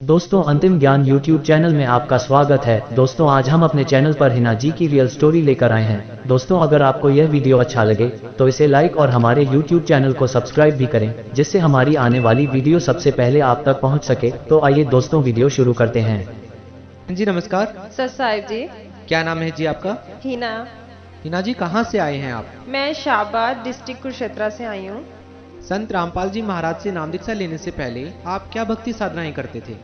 दोस्तों अंतिम ज्ञान YouTube चैनल में आपका स्वागत है। दोस्तों आज हम अपने चैनल पर हिना जी की रियल स्टोरी लेकर आए हैं। दोस्तों अगर आपको यह वीडियो अच्छा लगे तो इसे लाइक और हमारे YouTube चैनल को सब्सक्राइब भी करें, जिससे हमारी आने वाली वीडियो सबसे पहले आप तक पहुंच सके। तो आइए दोस्तों वीडियो शुरू करते हैं। जी नमस्कार। सर साहिब जी। क्या नाम है जी आपका? हिना। हिना जी कहाँ से आए हैं आप? मैं शाहबाद डिस्ट्रिक्ट कुरुक्षेत्र से आई हूँ। संत रामपाल जी महाराज से नाम दीक्षा लेने से पहले आप क्या भक्ति साधनाएं करते थे?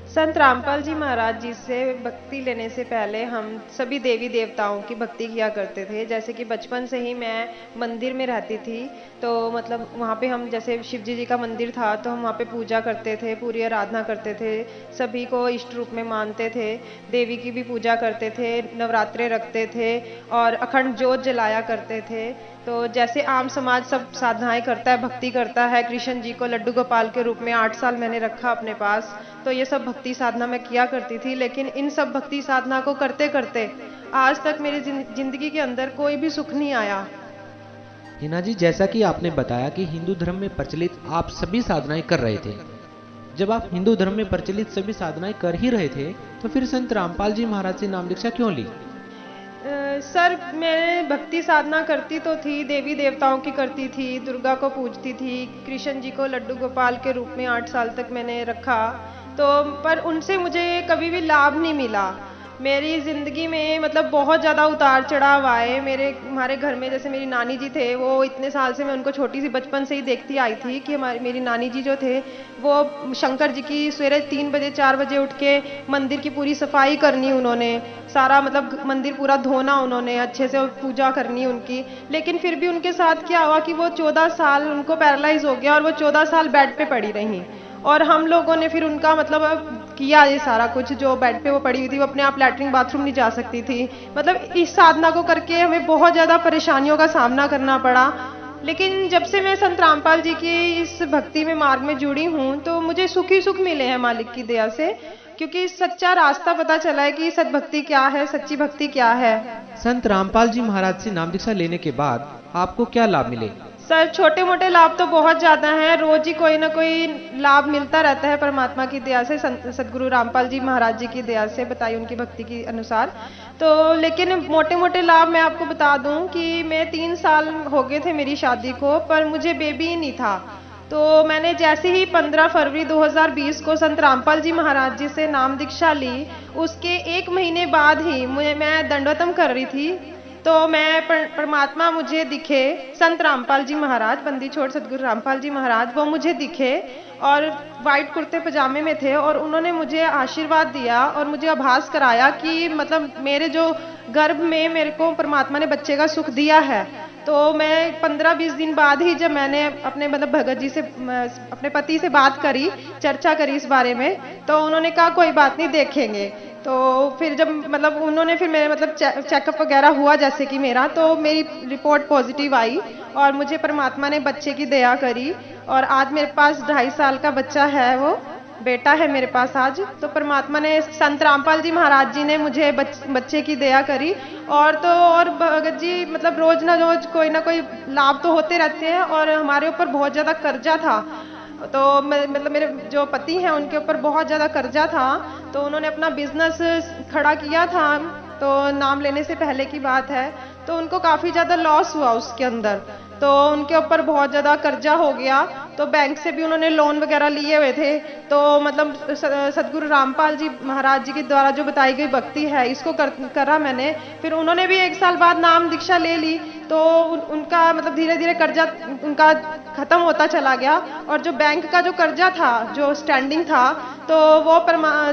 संत रामपाल जी महाराज जी से भक्ति लेने से पहले हम सभी देवी देवताओं की भक्ति किया करते थे। जैसे कि बचपन से ही मैं मंदिर में रहती थी, तो मतलब वहाँ पे हम जैसे शिव जी का मंदिर था तो हम वहाँ पे पूजा करते थे, पूरी आराधना करते थे, सभी को इष्ट रूप में मानते थे, देवी की भी पूजा करते थे, नवरात्रे रखते थे और अखंड ज्योत जलाया करते थे। तो जैसे आम समाज सब साधनाएं करता है, भक्ति करता है, कृष्ण जी को लड्डू गोपाल के रूप में 8 साल मैंने रखा अपने पास, तो ये सब भक्ति साधना मैं किया करती थी। लेकिन इन सब भक्ति साधना को करते करते आज तक मेरी जिंदगी के अंदर कोई भी सुख नहीं आया। हिना जी जैसा कि आपने बताया कि हिंदू धर्म में प्रचलित आप सभी साधनाएं कर रहे थे, जब आप हिंदू धर्म में प्रचलित सभी साधनाएं कर ही रहे थे तो फिर संत रामपाल जी महाराज से नाम दीक्षा क्यों ली? सर मैं भक्ति साधना करती तो थी, देवी देवताओं की करती थी, दुर्गा को पूजती थी, कृष्ण जी को लड्डू गोपाल के रूप में 8 साल तक मैंने रखा, तो पर उनसे मुझे कभी भी लाभ नहीं मिला। मेरी ज़िंदगी में मतलब बहुत ज़्यादा उतार चढ़ाव आए। हमारे घर में जैसे मेरी नानी जी थे, वो इतने साल से मैं उनको छोटी सी बचपन से ही देखती आई थी कि मेरी नानी जी जो थे वो शंकर जी की सवेरे 3 बजे 4 बजे उठ के मंदिर की पूरी सफाई करनी, उन्होंने सारा मतलब मंदिर पूरा धोना, उन्होंने अच्छे से पूजा करनी उनकी। लेकिन फिर भी उनके साथ क्या हुआ कि वो 14 साल उनको पैरालाइज हो गया और वो 14 साल बेड पे पड़ी रही, और हम लोगों ने फिर उनका मतलब किया ये सारा कुछ। जो बेड पे वो पड़ी हुई थी वो अपने आप लैट्रिन बाथरूम नहीं जा सकती थी। मतलब इस साधना को करके हमें बहुत ज़्यादा परेशानियों का सामना करना पड़ा। लेकिन जब से मैं संत रामपाल जी की इस भक्ति में मार्ग में जुड़ी हूँ तो मुझे सुख ही सुख मिले हैं मालिक की दया से, क्योंकि सच्चा रास्ता पता चला है कि सद्भक्ति क्या है, सच्ची भक्ति क्या है। संत रामपाल जी महाराज से नाम दीक्षा लेने के बाद आपको क्या लाभ मिले? सर छोटे मोटे लाभ तो बहुत ज़्यादा हैं, रोज ही कोई ना कोई लाभ मिलता रहता है परमात्मा की दया से, सदगुरु रामपाल जी महाराज जी की दया से, बताई उनकी भक्ति के अनुसार। तो लेकिन मोटे मोटे लाभ मैं आपको बता दूं कि मैं 3 साल हो गए थे मेरी शादी को, पर मुझे बेबी ही नहीं था। तो मैंने जैसे ही 15 फरवरी 2020 को संत रामपाल जी महाराज जी से नाम दीक्षा ली, उसके 1 महीने बाद ही मैं दंडवतम कर रही थी, तो मैं परमात्मा मुझे दिखे, संत रामपाल जी महाराज, बंदी छोड़ सदगुरु रामपाल जी महाराज, वो मुझे दिखे और वाइट कुर्ते पजामे में थे और उन्होंने मुझे आशीर्वाद दिया और मुझे आभास कराया कि मतलब मेरे जो गर्भ में मेरे को परमात्मा ने बच्चे का सुख दिया है। तो मैं 15-20 दिन बाद ही जब मैंने अपने मतलब भगत जी से, अपने पति से बात करी, चर्चा करी इस बारे में, तो उन्होंने कहा कोई बात नहीं, देखेंगे। तो फिर जब मतलब उन्होंने फिर मेरे मतलब चेकअप वगैरह हुआ जैसे कि मेरा, तो मेरी रिपोर्ट पॉजिटिव आई और मुझे परमात्मा ने बच्चे की दया करी और आज मेरे पास 2.5 साल का बच्चा है, वो बेटा है मेरे पास आज। तो परमात्मा ने, संत रामपाल जी महाराज जी ने मुझे बच्चे की दया करी। और तो और भगत जी मतलब रोज ना रोज कोई ना कोई लाभ तो होते रहते हैं, और हमारे ऊपर बहुत ज़्यादा कर्जा था, तो मतलब मेरे जो पति हैं उनके ऊपर बहुत ज़्यादा कर्जा था, तो उन्होंने अपना बिजनेस खड़ा किया था, तो नाम लेने से पहले की बात है, तो उनको काफ़ी ज़्यादा लॉस हुआ उसके अंदर, तो उनके ऊपर बहुत ज़्यादा कर्जा हो गया। तो बैंक से भी उन्होंने लोन वगैरह लिए हुए थे। तो मतलब सदगुरु रामपाल जी महाराज जी के द्वारा जो बताई गई भक्ति है, इसको करा मैंने। फिर उन्होंने भी 1 साल बाद नाम दीक्षा ले ली, तो उनका मतलब धीरे धीरे कर्जा उनका खत्म होता चला गया, और जो बैंक का जो कर्जा था, जो स्टैंडिंग था, तो वो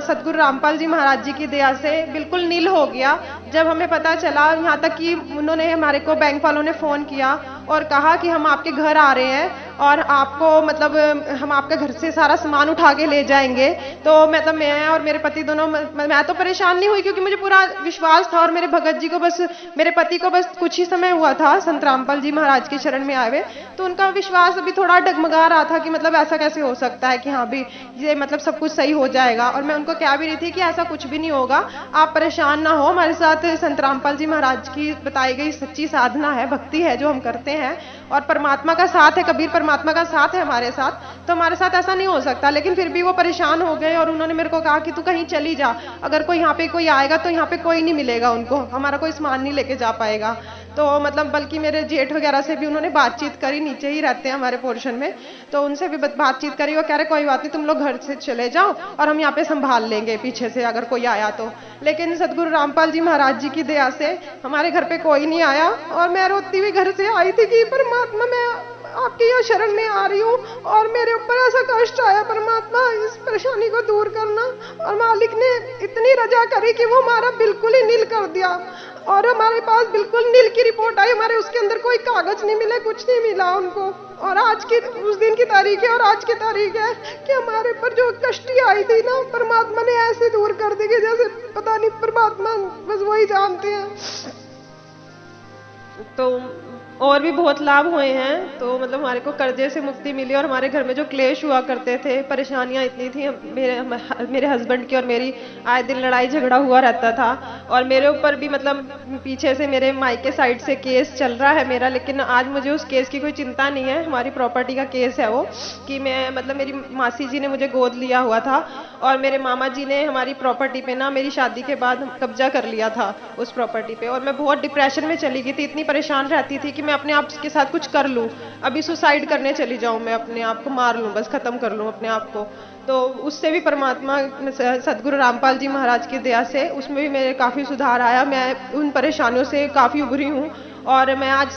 सदगुरु रामपाल जी महाराज जी की दया से बिल्कुल नील हो गया। जब हमें पता चला, यहाँ तक कि उन्होंने, हमारे को बैंक वालों ने फ़ोन किया और कहा कि हम आपके घर आ रहे हैं और आपको मतलब हम आपके घर से सारा सामान उठा के ले जाएंगे। तो मतलब मैं और मेरे पति दोनों, मैं तो परेशान नहीं हुई क्योंकि मुझे पूरा विश्वास था, और मेरे भगत जी को बस, मेरे पति को बस कुछ ही समय हुआ था संत रामपाल जी महाराज के शरण में आए हुए, तो उनका विश्वास अभी थोड़ा डगमगा रहा था कि मतलब ऐसा कैसे हो सकता है कि हाँ भी ये मतलब सब कुछ सही हो जाएगा। और मैं उनको कह भी रही थी कि ऐसा कुछ भी नहीं होगा, आप परेशान ना हो, हमारे साथ संत रामपाल जी महाराज की बताई गई सच्ची साधना है, भक्ति है जो हम करते हैं, और परमात्मा का साथ है, कबीर परमात्मा का साथ है हमारे साथ, तो हमारे साथ ऐसा नहीं हो सकता। लेकिन फिर भी वो परेशान हो गए और उन्होंने मेरे को कहा कि तू कहीं चली जा, अगर कोई यहाँ पे कोई आएगा तो यहाँ पे कोई नहीं मिलेगा उनको, हमारा कोई सामान नहीं लेके जा पाएगा। तो मतलब बल्कि मेरे जेठ वगैरह से भी उन्होंने बातचीत करी, नीचे ही रहते हैं हमारे पोर्शन में, तो उनसे भी बातचीत करी। वो कह रहे कोई बात नहीं, तुम लोग घर से चले जाओ और हम यहाँ पे संभाल लेंगे पीछे से अगर कोई आया तो। लेकिन सदगुरु रामपाल जी महाराज जी की दया से हमारे घर पे कोई नहीं आया और मैं रोती हुई घर से आई थी कि परमात्मा मैं आपकी यहाँ शरण में आ रही हूँ और मेरे ऊपर ऐसा कष्ट आया, परमात्मा इस परेशानी को दूर करना। और मालिक ने इतनी रजा करी कि वो हमारा बिल्कुल ही नील कर दिया और हमारे पास बिल्कुल नील की रिपोर्ट आई, हमारे उसके अंदर कोई कागज नहीं मिले, कुछ नहीं मिला उनको। और आज की उस दिन की तारीख है और आज की तारीख है कि हमारे पर जो कष्टी आई थी ना, परमात्मा ने ऐसे दूर कर दी कि जैसे पता नहीं, परमात्मा बस वही जानते हैं। तो और भी बहुत लाभ हुए हैं, तो मतलब हमारे को कर्जे से मुक्ति मिली और हमारे घर में जो क्लेश हुआ करते थे, परेशानियां इतनी थी, मेरे हस्बैंड की और मेरी आए दिन लड़ाई झगड़ा हुआ रहता था। और मेरे ऊपर भी मतलब पीछे से मेरे मायके साइड से केस चल रहा है मेरा, लेकिन आज मुझे उस केस की कोई चिंता नहीं है। हमारी प्रॉपर्टी का केस है वो, कि मैं मतलब मेरी मासी जी ने मुझे गोद लिया हुआ था और मेरे मामा जी ने हमारी प्रॉपर्टी पे ना मेरी शादी के बाद कब्जा कर लिया था उस प्रॉपर्टी पे। और मैं बहुत डिप्रेशन में चली गई थी, इतनी परेशान रहती थी कि मैं अपने आप के साथ कुछ कर लूं, अभी सुसाइड करने चली जाऊं, मैं अपने आप को मार लूं, बस खत्म कर लूं अपने आप को। तो उससे भी परमात्मा सदगुरु रामपाल जी महाराज की दया से उसमें भी मेरे काफी सुधार आया, मैं उन परेशानियों से काफी उभरी हूँ और मैं आज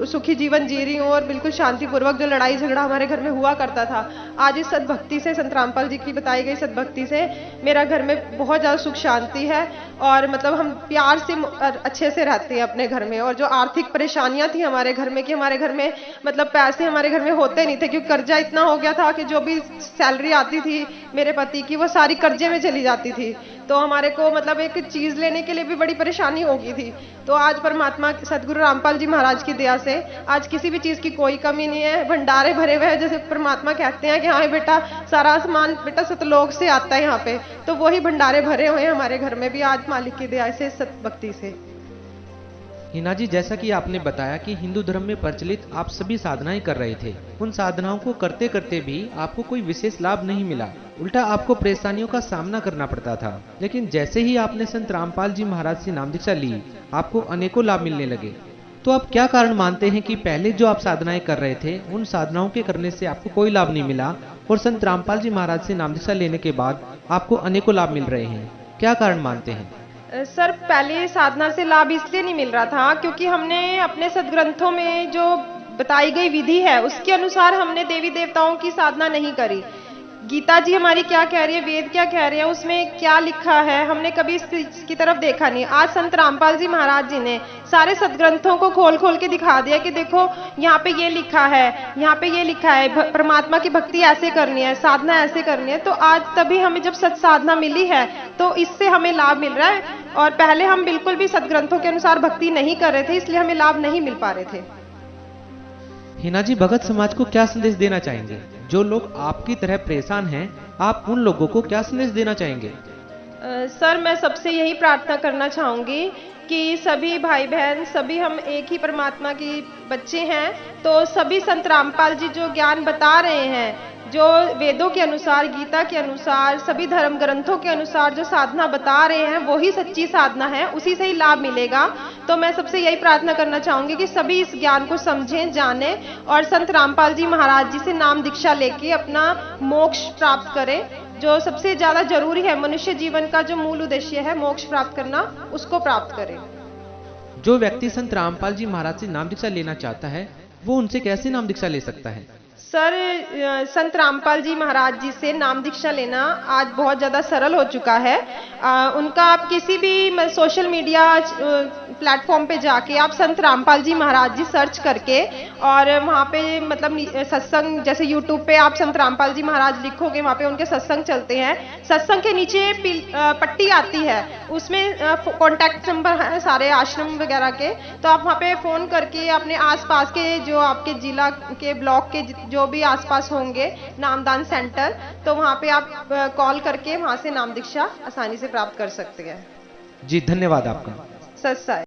सुखी जीवन जी रही हूँ और बिल्कुल शांतिपूर्वक। जो लड़ाई झगड़ा हमारे घर में हुआ करता था, आज इस सद्भक्ति से, संत रामपाल जी की बताई गई सद्भक्ति से मेरा घर में बहुत ज़्यादा सुख शांति है और मतलब हम प्यार से अच्छे से रहते हैं अपने घर में। और जो आर्थिक परेशानियां थी हमारे घर में, कि हमारे घर में मतलब पैसे हमारे घर में होते नहीं थे, क्योंकि कर्जा इतना हो गया था कि जो भी सैलरी आती थी मेरे पति की वो सारी कर्जे में चली जाती थी, तो हमारे को मतलब एक चीज लेने के लिए भी बड़ी परेशानी हो गई थी। तो आज परमात्मा सदगुरु रामपाल जी महाराज की दया से आज किसी भी चीज की कोई कमी नहीं है, भंडारे भरे हुए हैं। जैसे परमात्मा कहते हैं कि हाँ बेटा सारा सामान बेटा सतलोक से आता है यहाँ पे, तो वही भंडारे भरे हुए हैं हमारे घर में भी आज मालिक की दया से, सतभक्ति से। हिना जी, जैसा कि आपने बताया कि हिंदू धर्म में प्रचलित आप सभी साधनाएं कर रहे थे, उन साधनाओं को करते करते भी आपको कोई विशेष लाभ नहीं मिला, उल्टा आपको परेशानियों का सामना करना पड़ता था। लेकिन जैसे ही आपने संत रामपाल जी महाराज से नाम दीक्षा ली, आपको अनेकों लाभ मिलने लगे। तो आप क्या कारण मानते हैं कि पहले जो आप साधनाएं कर रहे थे, उन साधनाओं के करने से आपको कोई लाभ नहीं मिला और संत रामपाल जी महाराज से नाम दीक्षा लेने के बाद आपको अनेकों लाभ मिल रहे हैं? क्या कारण मानते हैं? सर, पहले साधना से लाभ इसलिए नहीं मिल रहा था क्योंकि हमने अपने सदग्रंथों में जो बताई गई विधि है उसके अनुसार हमने देवी देवताओं की साधना नहीं करी। गीता जी हमारी क्या कह रही है, वेद क्या कह रहे हैं, उसमें क्या लिखा है, हमने कभी इसकी तरफ देखा नहीं। आज संत रामपाल जी महाराज जी ने सारे सदग्रंथों को खोल खोल के दिखा दिया कि देखो यहाँ पे ये लिखा है, यहाँ पे ये लिखा है, परमात्मा की भक्ति ऐसे करनी है, साधना ऐसे करनी है। तो आज तभी हमें जब सत साधना मिली है तो इससे हमें लाभ मिल रहा है, और पहले हम बिल्कुल भी सदग्रंथों के अनुसार भक्ति नहीं कर रहे थे, इसलिए हमें लाभ नहीं मिल पा रहे थे। हिना जी, भगत समाज को क्या संदेश देना चाहेंगे? जो लोग आपकी तरह परेशान हैं, आप उन लोगों को क्या संदेश देना चाहेंगे? सर, मैं सबसे यही प्रार्थना करना चाहूंगी कि सभी भाई बहन, सभी हम एक ही परमात्मा की बच्चे हैं, तो सभी संत रामपाल जी जो ज्ञान बता रहे हैं, जो वेदों के अनुसार, गीता के अनुसार, सभी धर्म ग्रंथों के अनुसार जो साधना बता रहे हैं वही सच्ची साधना है, उसी से ही लाभ मिलेगा। तो मैं सबसे यही प्रार्थना करना चाहूंगी कि सभी इस ज्ञान को समझें, जानें और संत रामपाल जी महाराज जी से नाम दीक्षा लेके अपना मोक्ष प्राप्त करें। जो सबसे ज्यादा जरूरी है, मनुष्य जीवन का जो मूल उद्देश्य है मोक्ष प्राप्त करना, उसको प्राप्त करें। जो व्यक्ति संत रामपाल जी महाराज से नाम दीक्षा लेना चाहता है, वो उनसे कैसे नाम दीक्षा ले सकता है? सर, संत रामपाल जी महाराज जी से नाम दीक्षा लेना आज बहुत ज़्यादा सरल हो चुका है। उनका आप किसी भी सोशल मीडिया प्लेटफॉर्म पे जाके आप संत रामपाल जी महाराज जी सर्च करके, और वहाँ पे मतलब सत्संग, जैसे यूट्यूब पे आप संत रामपाल जी महाराज लिखोगे, वहाँ पे उनके सत्संग चलते हैं। सत्संग के नीचे पट्टी आती है, उसमें कॉन्टैक्ट नंबर है सारे आश्रम वगैरह के, तो आप वहाँ पे फ़ोन करके अपने आसपास के जो आपके जिला के ब्लॉक के जो भी आसपास होंगे नामदान सेंटर, तो वहाँ पे आप कॉल करके वहाँ से नाम दीक्षा आसानी से प्राप्त कर सकते हैं। जी, धन्यवाद आपका। सत्साई।